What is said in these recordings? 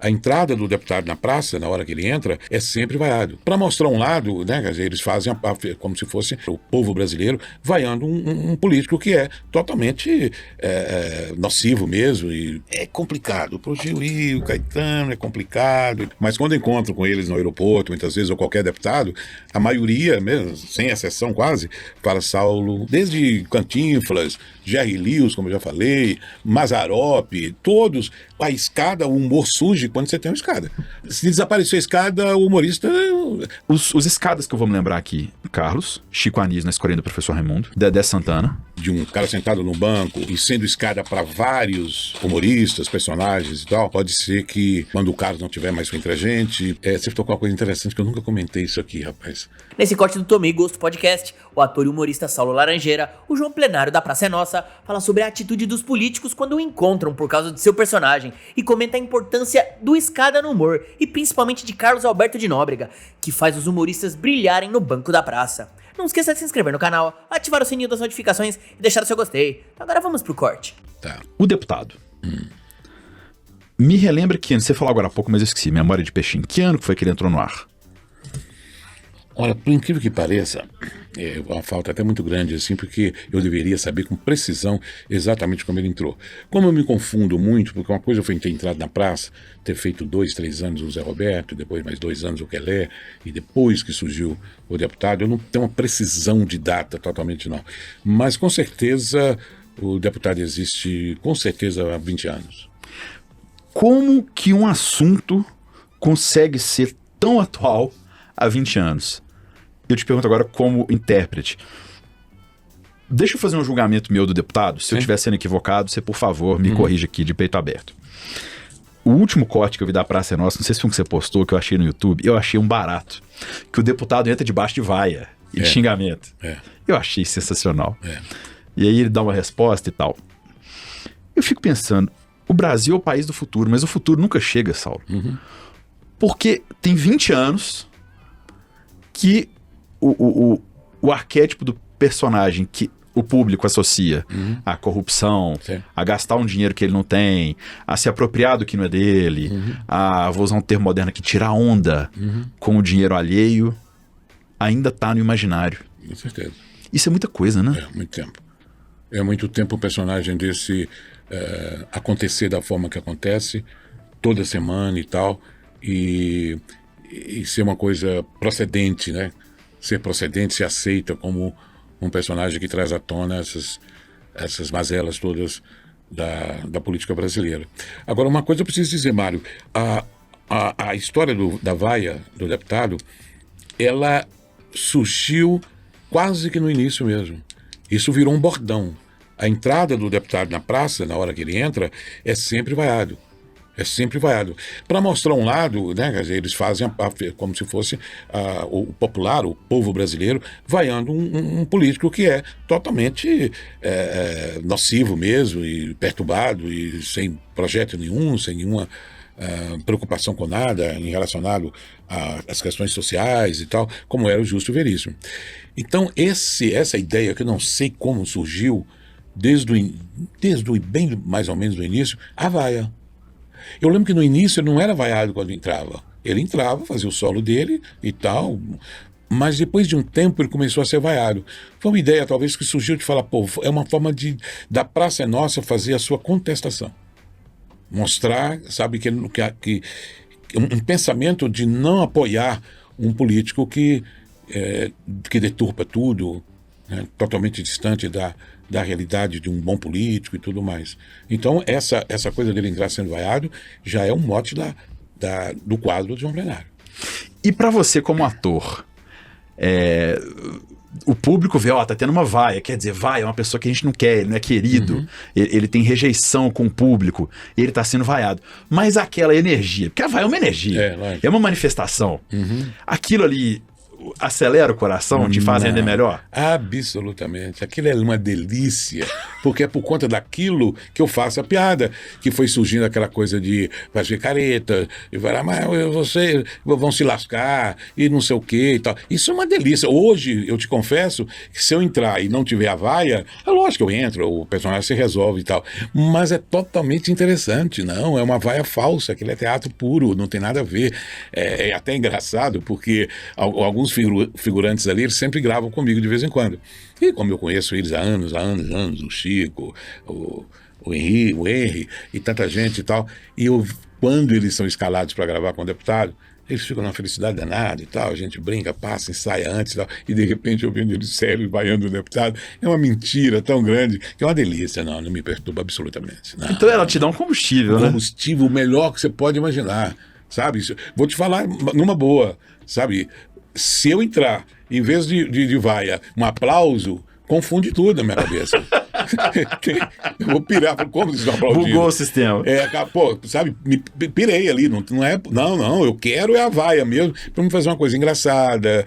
A entrada do deputado na praça, na hora que ele entra, é sempre vaiado. Para mostrar um lado, né, quer dizer, eles fazem como se fosse o povo brasileiro vaiando um político que é totalmente nocivo mesmo. E é complicado. Pro Gil e o Caetano é complicado. Mas quando encontro com eles no aeroporto, muitas vezes, ou qualquer deputado, a maioria, mesmo, sem exceção quase, fala Saulo, desde Cantinflas, Jerry Lewis, como eu já falei, Mazzaropi, todos. A escada, o humor surge quando você tem uma escada. Se desaparecer a escada, o humorista... Os escadas que eu vou me lembrar aqui: Carlos, Chico Anísio na escolinha do professor Raimundo, Dedé Santana. De um cara sentado no banco e sendo escada para vários humoristas, personagens e tal, pode ser que quando o Carlos não tiver mais entre a gente... você tocou uma coisa interessante que eu nunca comentei isso aqui, rapaz. Nesse corte do Tomei Gosto Podcast, o ator e humorista Saulo Laranjeira, o João Plenário da Praça é Nossa, fala sobre a atitude dos políticos quando o encontram por causa de seu personagem e comenta a importância do escada no humor e principalmente de Carlos Alberto de Nóbrega, que faz os humoristas brilharem no banco da praça. Não esqueça de se inscrever no canal, ativar o sininho das notificações e deixar o seu gostei. Agora vamos pro corte. Tá. O deputado. Me relembra que ano, você falou agora há pouco, mas eu esqueci, memória de peixinho. Que ano que foi que ele entrou no ar? Olha, por incrível que pareça, é uma falta até muito grande, assim, porque eu deveria saber com precisão exatamente como ele entrou. Como eu me confundo muito, porque uma coisa foi ter entrado na praça, ter feito 2, 3 anos o Zé Roberto, depois mais 2 anos o Quelé, e depois que surgiu o deputado, eu não tenho uma precisão de data totalmente não. Mas com certeza o deputado existe, com certeza, há 20 anos. Como que um assunto consegue ser tão atual há 20 anos? Eu te pergunto agora como intérprete. Deixa eu fazer um julgamento meu do deputado. Se eu estiver sendo equivocado, você, por favor, me corrija aqui de peito aberto. O último corte que eu vi da Praça é Nossa, não sei se foi um que você postou, que eu achei no YouTube, eu achei um barato. Que o deputado entra debaixo de vaia e de xingamento. Eu achei sensacional. E aí ele dá uma resposta e tal. Eu fico pensando, o Brasil é o país do futuro, mas o futuro nunca chega, Saulo. Porque tem 20 anos que o arquétipo do personagem que o público associa à corrupção, a gastar um dinheiro que ele não tem, a se apropriar do que não é dele, a, vou usar um termo moderno aqui, tirar onda com o dinheiro alheio, ainda está no imaginário. Com certeza. Isso é muita coisa, né? É muito tempo. É muito tempo um personagem desse acontecer da forma que acontece, toda semana e tal, e ser uma coisa procedente, né? Ser procedente, se aceita como um personagem que traz à tona essas mazelas todas da política brasileira. Agora, uma coisa eu preciso dizer, Mário, a história da vaia do deputado, ela surgiu quase que no início mesmo. Isso virou um bordão. A entrada do deputado na praça, na hora que ele entra, é sempre vaiado. É sempre vaiado. Para mostrar um lado, né, quer dizer, eles fazem como se fosse o popular, o povo brasileiro, vaiando um político que é totalmente nocivo mesmo, e perturbado, e sem projeto nenhum, sem nenhuma preocupação com nada em relacionado às questões sociais e tal, como era o Justo Veríssimo. Então, essa ideia, que eu não sei como surgiu, desde bem mais ou menos do início, a vaia. Eu lembro que no início ele não era vaiado quando entrava. Ele entrava, fazia o solo dele e tal, mas depois de um tempo ele começou a ser vaiado. Foi uma ideia talvez que surgiu de falar, pô, é uma forma da Praça é Nossa fazer a sua contestação. Mostrar, sabe, que um pensamento de não apoiar um político que deturpa tudo, né, totalmente distante da realidade de um bom político e tudo mais. Então, essa coisa dele entrar sendo vaiado já é um mote do quadro de João Plenário. E para você como ator, o público vê, tá tendo uma vaia, quer dizer, vaia é uma pessoa que a gente não quer, ele não é querido, ele tem rejeição com o público, ele tá sendo vaiado. Mas aquela energia, porque a vaia é uma energia, é uma manifestação. Aquilo ali, acelera o coração, te faz render melhor? Absolutamente. Aquilo é uma delícia, porque é por conta daquilo que eu faço a piada, que foi surgindo aquela coisa de fazer careta, e vai lá, mas vocês vão se lascar, e não sei o que e tal. Isso é uma delícia. Hoje, eu te confesso, que se eu entrar e não tiver a vaia, é lógico que eu entro, o personagem se resolve e tal. Mas é totalmente interessante, não? É uma vaia falsa, aquilo é teatro puro, não tem nada a ver. É até engraçado, porque alguns figurantes ali, eles sempre gravam comigo de vez em quando. E como eu conheço eles há anos, o Chico, o Henry e tanta gente e tal, e quando eles são escalados para gravar com o deputado, eles ficam numa felicidade danada e tal, a gente brinca, passa, ensaia antes e tal, e de repente eu vendo eles sérios vaiando o deputado, é uma mentira tão grande, que é uma delícia, não me perturba absolutamente. Não. Então ela te dá um combustível, né? Combustível melhor que você pode imaginar, sabe? Vou te falar numa boa, sabe? Se eu entrar, em vez de vaia, um aplauso, confunde tudo na minha cabeça. Eu vou pirar, como vocês estão aplaudindo? Bugou o sistema. Sabe, me pirei ali, não, eu quero a vaia mesmo, para me fazer uma coisa engraçada,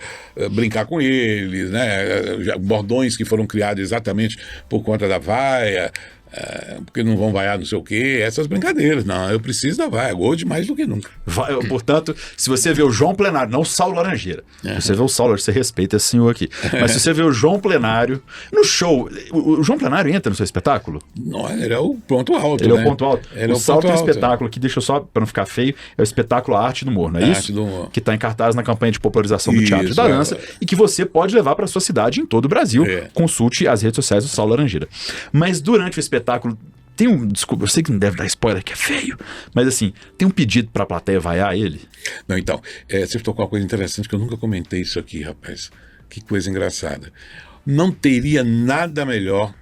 brincar com eles, né, bordões que foram criados exatamente por conta da vaia, porque não vão vaiar não sei o quê, essas brincadeiras. Não, eu preciso da vaia, hoje mais do que nunca. Portanto, se você vê o João Plenário, não o Saulo Laranjeira, você vê o Saulo, você respeita esse senhor aqui, mas se você vê o João Plenário no show, o João Plenário entra no seu espetáculo? Não, ele é o ponto alto, ele né? é o ponto alto. O Saulo tem um espetáculo que, deixa eu só, para não ficar feio, é o espetáculo A Arte do Humor, não é isso? Arte do Humor. Que está em cartaz na campanha de popularização do teatro e da dança, e que você pode levar para sua cidade em todo o Brasil. Consulte as redes sociais do Saulo Laranjeira. Mas durante o espetáculo desculpa, eu sei que não deve dar spoiler, que é feio, mas assim, tem um pedido pra plateia vaiar ele? Não, então, você tocou uma coisa interessante que eu nunca comentei isso aqui, rapaz. Que coisa engraçada. Não teria nada melhor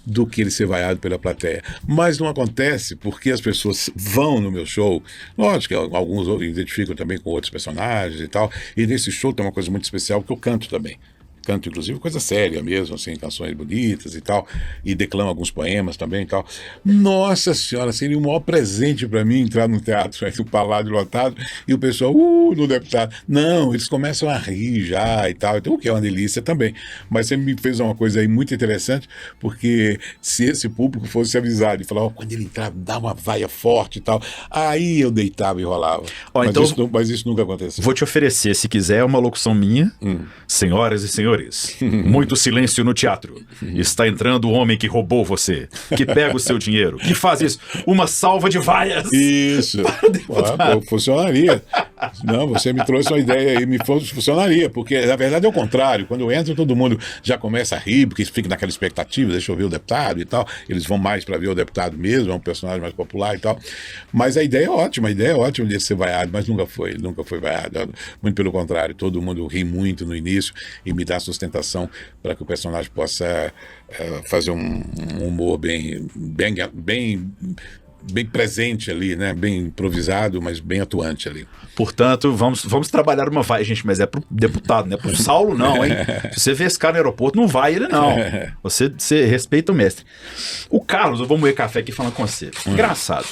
do que ele ser vaiado pela plateia. Mas não acontece porque as pessoas vão no meu show. Lógico que alguns identificam também com outros personagens e tal. E nesse show tem uma coisa muito especial que eu canto também. Canto, inclusive, coisa séria mesmo, assim, canções bonitas e tal, e declamo alguns poemas também e tal. Nossa Senhora, seria o maior presente para mim entrar no teatro, o palácio lotado, e o pessoal, no deputado. Não, eles começam a rir já e tal, então o que é uma delícia também. Mas você me fez uma coisa aí muito interessante, porque se esse público fosse avisado e falar, quando ele entrar, dá uma vaia forte e tal, aí eu deitava e rolava. Mas isso nunca aconteceu. Vou te oferecer, se quiser, uma locução minha, senhoras e senhores, muito silêncio no teatro. Está entrando o homem que roubou você, que pega o seu dinheiro, que faz isso. Uma salva de vaias. Isso. Funcionaria. Não, você me trouxe uma ideia aí, funcionaria, porque na verdade é o contrário. Quando eu entro, todo mundo já começa a rir, porque fica naquela expectativa, deixa eu ver o deputado e tal. Eles vão mais para ver o deputado mesmo, é um personagem mais popular e tal. Mas a ideia é ótima de ser vaiado, mas nunca foi vaiado. Muito pelo contrário, todo mundo ri muito no início e me dá sustentação para que o personagem possa fazer um humor bem presente ali, né? Bem improvisado, mas bem atuante ali. Portanto, vamos trabalhar uma vaia, gente, mas é pro deputado, não é pro Saulo não, hein? Se você vê esse cara no aeroporto, não vai ele não. Você respeita o mestre. O Carlos, eu vou moer café aqui falando com você. Engraçado.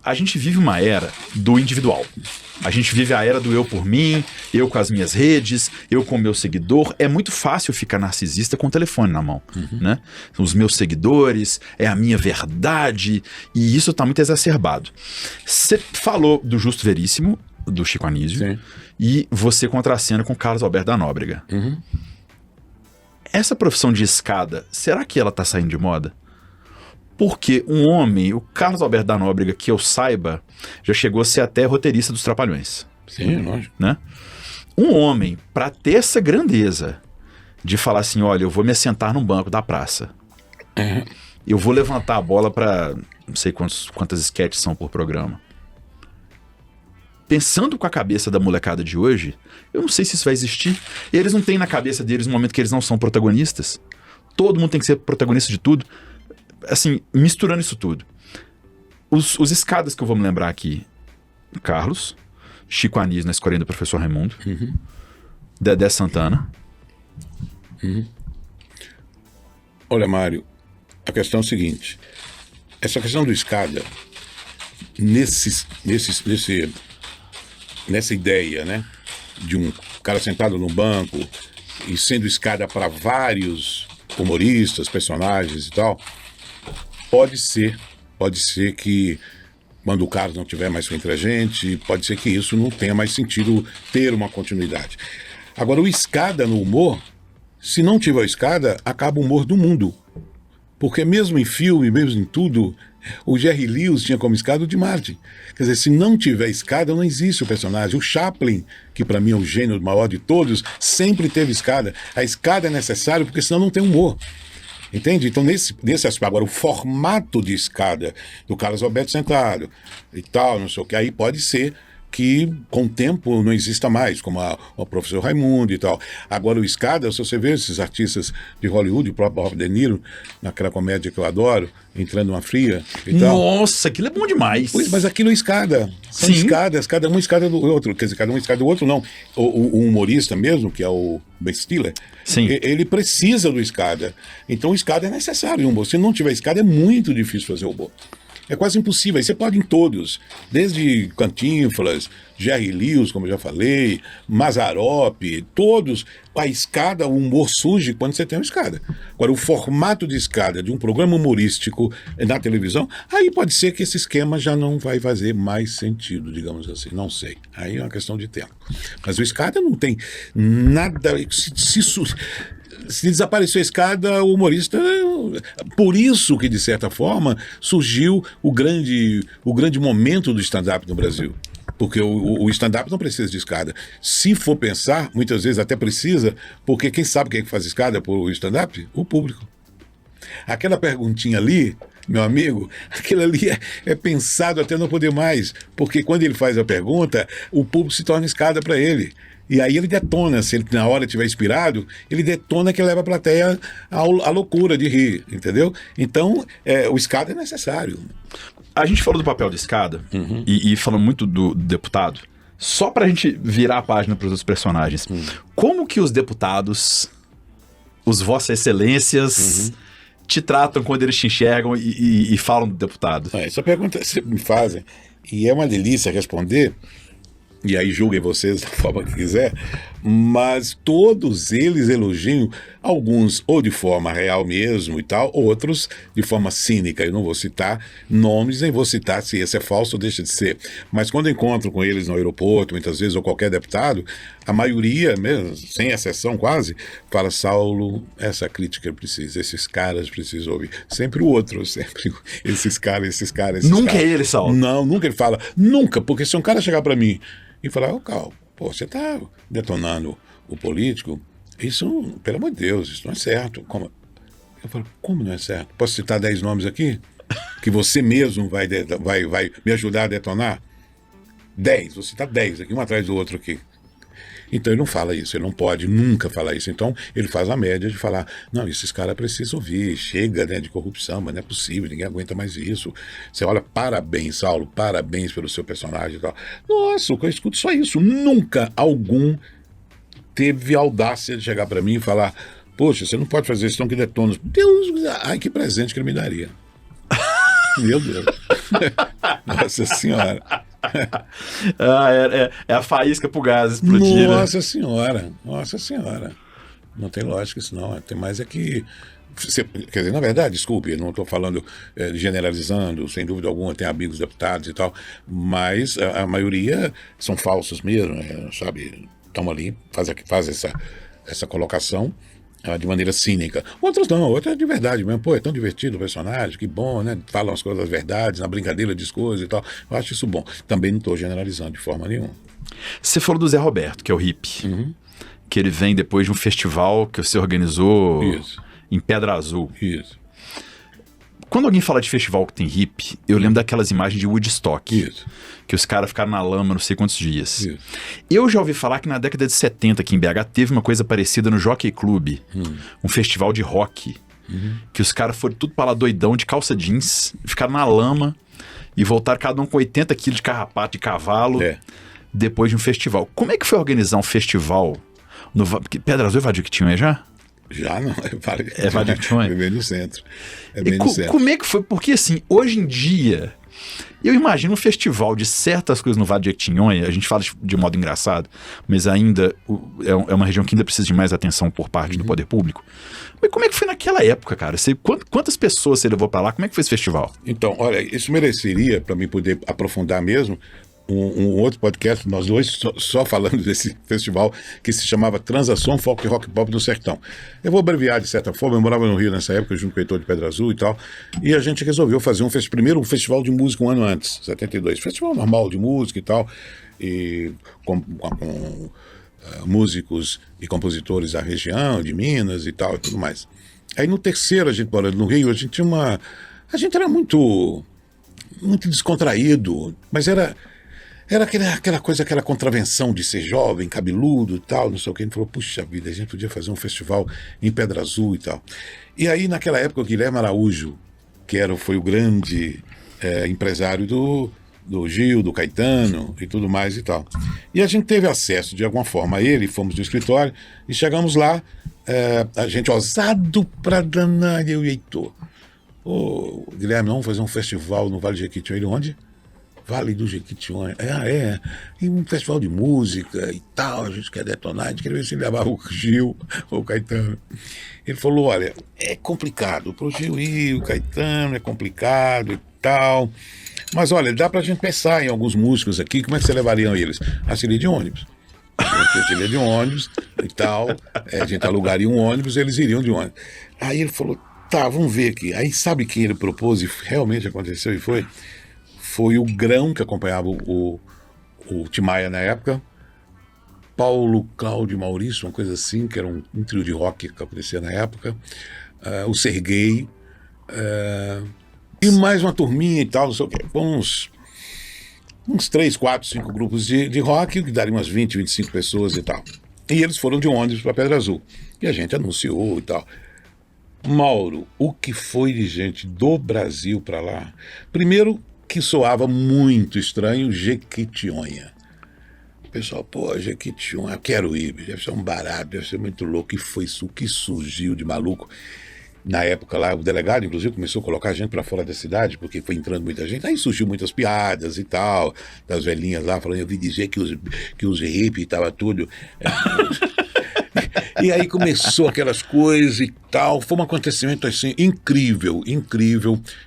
A gente vive uma era do individual. A gente vive a era do eu por mim, eu com as minhas redes, eu com o meu seguidor. É muito fácil ficar narcisista com o telefone na mão, né? Os meus seguidores, é a minha verdade, e isso tá muito exacerbado. Você falou do Justo Veríssimo, do Chico Anísio, sim, e você contracena com Carlos Alberto da Nóbrega. Essa profissão de escada, será que ela tá saindo de moda? Porque um homem, o Carlos Alberto da Nóbrega, que eu saiba, já chegou a ser até roteirista dos Trapalhões. Sim, lógico. Né? Um homem, para ter essa grandeza de falar assim, olha, eu vou me assentar num banco da praça. Eu vou levantar a bola para não sei quantas sketches são por programa. Pensando com a cabeça da molecada de hoje, eu não sei se isso vai existir. E eles não têm na cabeça deles um momento que eles não são protagonistas. Todo mundo tem que ser protagonista de tudo. Assim, misturando isso tudo. Os escadas que eu vou me lembrar aqui: Carlos, Chico Anísio na escolinha do professor Raimundo, Dedé Santana. Olha, Mário, a questão é o seguinte: essa questão do escada, nessa ideia, né, de um cara sentado num banco e sendo escada para vários humoristas, personagens e tal, pode ser que quando o Carlos não estiver mais entre a gente, pode ser que isso não tenha mais sentido ter uma continuidade. Agora, o escada no humor, se não tiver escada, acaba o humor do mundo. Porque mesmo em filme, mesmo em tudo, o Jerry Lewis tinha como escada o de Martin. Quer dizer, se não tiver escada, não existe o personagem. O Chaplin, que para mim é o gênio maior de todos, sempre teve escada. A escada é necessária porque senão não tem humor. Entende? Então, nesse aspecto, agora, o formato de escada do Carlos Alberto sentado e tal, não sei o que, aí pode ser que com o tempo não exista mais, como o professor Raimundo e tal. Agora o escada, se você vê esses artistas de Hollywood, o próprio Robert De Niro, naquela comédia que eu adoro, Entrando numa Fria e tal. Nossa, aquilo é bom demais. Pois, mas aquilo é escada. São Sim. escadas, cada uma escada do outro. Quer dizer, cada uma escada do outro, não. O humorista mesmo, que é o Ben Stiller, Sim. ele precisa do escada. Então o escada é necessário. Se não tiver escada, é muito difícil fazer o humor. É quase impossível. Aí você pode em todos, desde Cantinflas, Jerry Lewis, como eu já falei, Mazzaropi, todos. A escada, o humor surge quando você tem uma escada. Agora, o formato de escada de um programa humorístico na televisão, aí pode ser que esse esquema já não vai fazer mais sentido, digamos assim. Não sei. Aí é uma questão de tempo. Mas o escada não tem nada... Se desapareceu a escada, o humorista... Por isso que, de certa forma, surgiu o grande momento do stand-up no Brasil. Porque o stand-up não precisa de escada. Se for pensar, muitas vezes até precisa, porque quem sabe quem é que faz escada por stand-up? O público. Aquela perguntinha ali, meu amigo, aquilo ali é pensado até não poder mais. Porque quando ele faz a pergunta, o público se torna escada para ele. E aí ele detona, se ele na hora estiver inspirado, ele detona que leva a plateia à loucura de rir, entendeu? Então, o escada é necessário. A gente falou do papel de escada e falou muito do deputado. Só pra gente virar a página para os outros personagens. Como que os deputados, os vossas excelências, te tratam quando eles te enxergam e falam do deputado? Essa pergunta sempre me fazem, e é uma delícia responder. E aí julguem vocês da forma que quiser, mas todos eles elogiam, alguns ou de forma real mesmo e tal, outros de forma cínica. Eu não vou citar nomes, nem vou citar se esse é falso ou deixa de ser. Mas quando eu encontro com eles no aeroporto, muitas vezes, ou qualquer deputado, a maioria, mesmo, sem exceção quase, fala: Saulo, essa crítica precisa, esses caras precisam ouvir. Sempre o outro, sempre esses caras. Nunca é ele, Saulo. Não, nunca ele fala. Nunca, porque se um cara chegar para mim e falar: ô, Cal, pô, você tá detonando o político, isso, pelo amor de Deus, isso não é certo. Como? Eu falo: como não é certo? Posso citar 10 nomes aqui? Que você mesmo vai me ajudar a detonar? 10, vou citar 10 aqui, um atrás do outro aqui. Então ele não fala isso, ele não pode nunca falar isso. Então ele faz a média de falar: não, esses caras precisam ouvir, chega, né, de corrupção, mas não é possível, ninguém aguenta mais isso. Você olha, parabéns, Saulo, parabéns pelo seu personagem e tal. Nossa, eu escuto só isso. Nunca algum teve audácia de chegar para mim e falar: poxa, você não pode fazer isso, então que detona. Deus, ai, que presente que ele me daria. Meu Deus. Nossa Senhora. É a faísca pro gás explodir. Nossa Senhora. Não tem lógica isso não. Tem mais é que... Quer dizer, na verdade, desculpe, eu não estou falando generalizando, sem dúvida alguma, tem amigos deputados e tal, mas a maioria são falsos mesmo, sabe? Estão ali, faz essa colocação de maneira cínica. Outros não, outros é de verdade mesmo. Pô, é tão divertido o personagem, que bom, né? Falam as coisas das verdades, na brincadeira diz coisas e tal. Eu acho isso bom. Também não estou generalizando de forma nenhuma. Você falou do Zé Roberto, que é o hippie, que ele vem depois de um festival que você organizou em Pedra Azul. Isso. Quando alguém fala de festival que tem hippie, eu lembro daquelas imagens de Woodstock. Isso. Que os caras ficaram na lama não sei quantos dias. Isso. Eu já ouvi falar que na década de 70 aqui em BH teve uma coisa parecida no Jockey Club. Um festival de rock. Que os caras foram tudo pra lá doidão de calça jeans, ficaram na lama e voltaram cada um com 80 quilos de carrapato de cavalo depois de um festival. Como é que foi organizar um festival? Pedra Azul e Vadictinho já? Já não, é Vadictinho? É bem no centro. É bem no centro. Como é que foi? Porque assim, hoje em dia Eu imagino um festival de certas coisas no Vale de Jequitinhonha, a gente fala de modo engraçado, mas ainda é uma região que ainda precisa de mais atenção por parte do poder público. Mas como é que foi naquela época, cara? Quantas pessoas você levou pra lá? Como é que foi esse festival? Então, olha, isso mereceria, para mim poder aprofundar mesmo, um outro podcast, nós dois só falando desse festival que se chamava Transação Folk Rock Pop do Sertão. Eu vou abreviar de certa forma, eu morava no Rio nessa época, junto com o Heitor de Pedra Azul e tal, e a gente resolveu fazer primeiro um festival de música um ano antes, 72. Festival normal de música e tal, e com músicos e compositores da região, de Minas e tal, e tudo mais. Aí no terceiro, a gente morando no Rio, a gente era muito descontraído, mas era aquela coisa, aquela contravenção de ser jovem, cabeludo e tal, não sei o que. A gente falou, puxa vida, a gente podia fazer um festival em Pedra Azul e tal. E aí, naquela época, o Guilherme Araújo, que foi o grande empresário do Gil, do Caetano e tudo mais e tal. E a gente teve acesso, de alguma forma, a ele, fomos no escritório e chegamos lá, a gente ousado pra danar, eu e Heitor. Ô, Guilherme, vamos fazer um festival no Vale de Jequitinhonha. Ele, onde? Vale do Jequitinhonha. E um festival de música e tal, a gente quer detonar, a gente quer ver se levava o Gil ou o Caetano. Ele falou, olha, é complicado, pro Gil e o Caetano é complicado e tal, mas olha, dá pra gente pensar em alguns músicos aqui, como é que você levariam eles? A seria de ônibus. A seria de ônibus e tal, a gente alugaria um ônibus, eles iriam de ônibus. Aí ele falou, tá, vamos ver aqui. Aí sabe quem ele propôs e realmente aconteceu e foi o Grão, que acompanhava o Tim Maia na época, Paulo, Cláudio e Maurício, uma coisa assim, que era um trio de rock que acontecia na época, o Serguei, e mais uma turminha e tal, não sei o quê, uns 3, 4, 5 grupos de rock, que dariam umas 20, 25 pessoas e tal. E eles foram de ônibus para Pedra Azul. E a gente anunciou e tal. Mauro, o que foi de gente do Brasil para lá? Primeiro, que soava muito estranho, Jequitinhonha. O pessoal, pô, Jequitinhonha, quero ir, deve ser um barato, deve ser muito louco. E foi isso que surgiu de maluco. Na época lá, o delegado, inclusive, começou a colocar gente para fora da cidade, porque foi entrando muita gente. Aí surgiu muitas piadas e tal, das velhinhas lá, falando, eu vi dizer que os hippies estavam tudo... E aí começou aquelas coisas e tal. Foi um acontecimento assim incrível,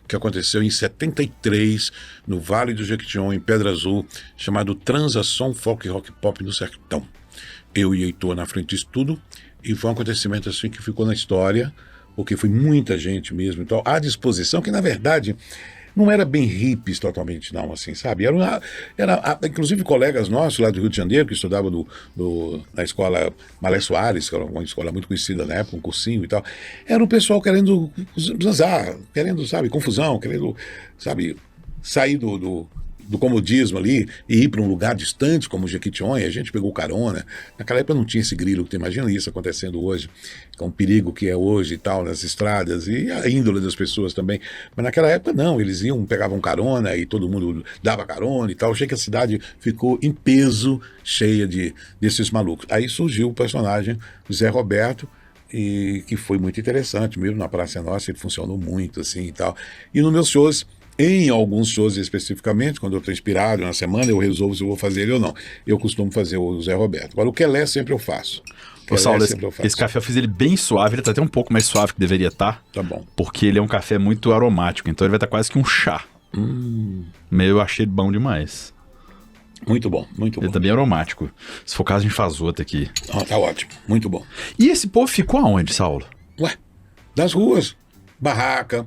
que aconteceu em 73, no Vale do Jequitinhonha, em Pedra Azul, chamado Transação Folk Rock Pop no Sertão. Eu e Heitor na frente disso tudo, e foi um acontecimento assim que ficou na história, porque foi muita gente mesmo e tal, à disposição, que na verdade... não era bem hippies totalmente, não, assim, sabe? Inclusive colegas nossos lá do Rio de Janeiro, que estudavam na escola Malé Soares, que era uma escola muito conhecida na época, um cursinho e tal. Era o pessoal querendo zanzar, querendo, sabe, confusão, querendo, sabe, sair do comodismo ali e ir para um lugar distante como Jequitinhonha. A gente pegou carona. Naquela época não tinha esse grilo que tu imagina isso acontecendo hoje, com o perigo que é hoje e tal, nas estradas, e a índole das pessoas também. Mas naquela época não, eles pegavam carona e todo mundo dava carona e tal. Achei que a cidade ficou em peso, cheia desses malucos. Aí surgiu o personagem Zé Roberto, e que foi muito interessante mesmo. Na Praça Nossa ele funcionou muito assim e tal. E nos meus shows, em alguns shows especificamente, quando eu estou inspirado na semana, eu resolvo se eu vou fazer ele ou não. Eu costumo fazer o Zé Roberto. Agora, o Quelé sempre eu faço. Ô, Saulo, esse café eu fiz ele bem suave, ele tá até um pouco mais suave que deveria estar. Tá bom. Porque ele é um café muito aromático, então ele vai estar quase que um chá. Mas eu achei ele bom demais. Muito bom, muito bom. Ele também é aromático. Se for o caso, a gente faz outro aqui. Tá ótimo, muito bom. E esse povo ficou aonde, Saulo? Ué, das ruas, barraca.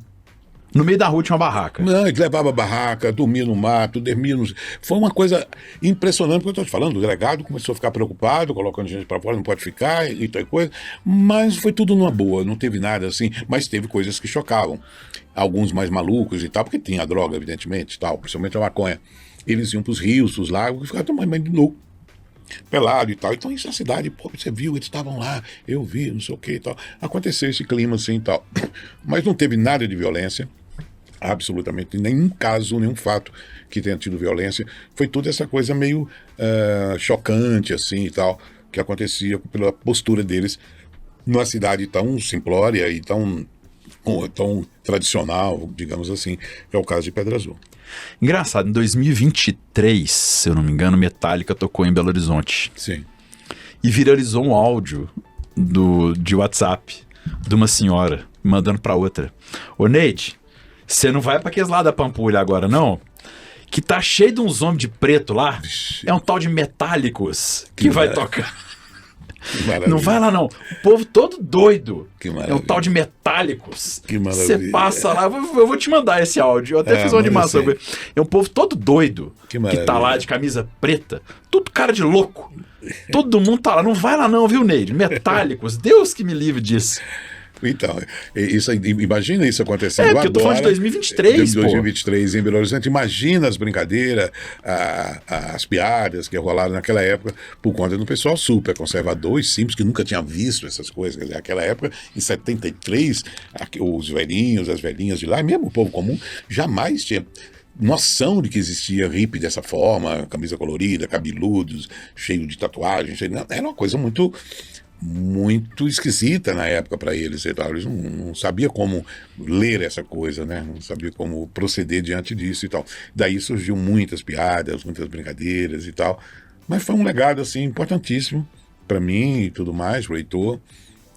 No meio da rua tinha uma barraca. Não, ele levava barraca, dormia no mato, dormia no... Foi uma coisa impressionante, porque eu estou te falando, o delegado começou a ficar preocupado, colocando gente para fora, não pode ficar e tal coisa, mas foi tudo numa boa, não teve nada assim, mas teve coisas que chocavam. Alguns mais malucos e tal, porque tinha a droga, evidentemente, tal, principalmente a maconha. Eles iam para os rios, os lagos, e ficavam tomando banho de nu, pelado e tal. Então isso na cidade, pô, você viu, eles estavam lá, eu vi, não sei o que e tal. Aconteceu esse clima assim e tal. Mas não teve nada de violência. Absolutamente nenhum caso, nenhum fato que tenha tido violência. Foi toda essa coisa meio chocante assim e tal, que acontecia pela postura deles numa cidade tão simplória e tão tão tradicional, digamos assim, que é o caso de Pedra Azul. Engraçado, em 2023, se eu não me engano, Metallica tocou em Belo Horizonte. Sim. E viralizou um áudio de WhatsApp de uma senhora mandando pra outra. Ô Neide, você não vai pra aqueles lá da Pampulha agora, não? Que tá cheio de uns homens de preto lá. Vixe. É um tal de Metálicos que vai tocar. Que maravilha. Não vai lá não. O povo todo doido. Que É maravilha. um tal de Metálicos. Que maravilha. Você passa lá, eu vou te mandar esse áudio. Eu até fiz uma manda animação. sim. É um povo todo doido. Que Que maravilha. tá lá de camisa preta. Tudo cara de louco. Todo mundo tá lá. Não vai lá não, viu, Neide? Metálicos. Deus que me livre disso. Então, isso, imagina isso acontecendo É, agora. porque eu tô falando de 2023, de 2023 em Belo Horizonte. Imagina as brincadeiras, as piadas que rolaram naquela época por conta do pessoal super conservador e simples, que nunca tinha visto essas coisas. Quer dizer, naquela época, em 73, os velhinhos, as velhinhas de lá, mesmo o povo comum, jamais tinha noção de que existia hippie dessa forma, camisa colorida, cabeludos, cheio de tatuagens. Era uma coisa muito esquisita na época para eles e tal. Eles não sabiam como ler essa coisa, né? Não sabiam como proceder diante disso e tal. Daí surgiu muitas piadas, muitas brincadeiras e tal. Mas foi um legado assim importantíssimo para mim e tudo mais, pro Heitor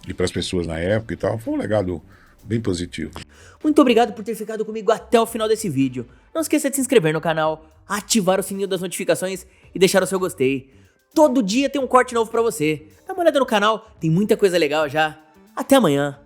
e para as pessoas na época e tal. Foi um legado bem positivo. Muito obrigado por ter ficado comigo até o final desse vídeo. Não esqueça de se inscrever no canal, ativar o sininho das notificações e deixar o seu gostei. Todo dia tem um corte novo pra você. Dá uma olhada no canal, tem muita coisa legal já. Até amanhã.